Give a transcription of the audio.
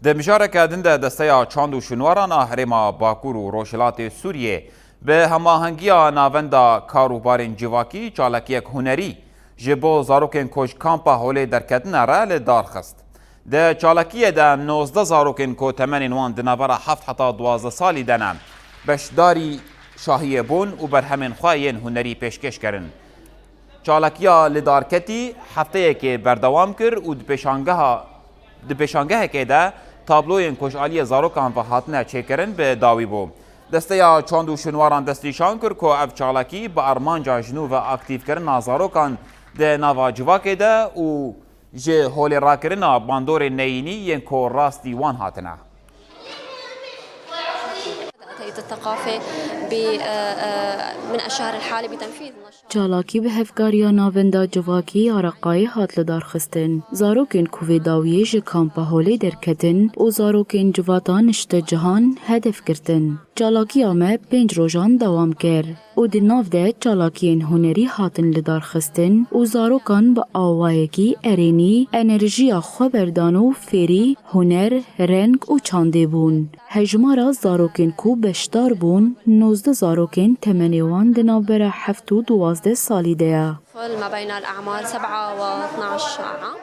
د مشارکه دنده دستیا چاند و شنواران هرما باکور و روشلات سوریه به هماهنگی ناوندا کاروبارین جواکی چالکیک هنری جبو زاروکن کش کامپا هولی درکتن را لدار خست. د چالکیه ده 19 زاروکن کو تمنین وان دنابرا 7 حتا 12 سالی دنم بشداری شاهیه بون و برهمین خواهین هنری پیشکش کرن. چالکیا لدارکتی هفته که بردوام کر و دپیشانگه که ده تابلوین کشالی زاروکان و هاتنه چکرن به داوی بو. دسته چاند و شنواران دستیشان کر که اف چالکی با ارمانجا جنو و اکتیف کرن زاروکان ده ناوا جواکه ده و جه هولی را کرن باندور نینی ین که راستی وان هاتنه. الثقافة من الشهر الحالي بتنفيذ چالاکی به هفکاریا ناوندا جواکی آرقای هات لدار خستن. زاروکن کوی داویه ج کامپا هولی درکتن و زاروکن جواتان اشت جهان هدف کرتن. چالاکی آمه 5 روزان دوام کر. و در ناو ده چالاکین هنری هاتن لدار خستن و زاروکان با آوایکی ارینی انرژی خبردانو فری هنر رنگ و چانده بون. هجمارا زاروکن کو بشتار بون 19 زاروکن تمنیوان دناو برا 7 و 12 سالی ده. ما بين الأعمار 7 و 12 عام.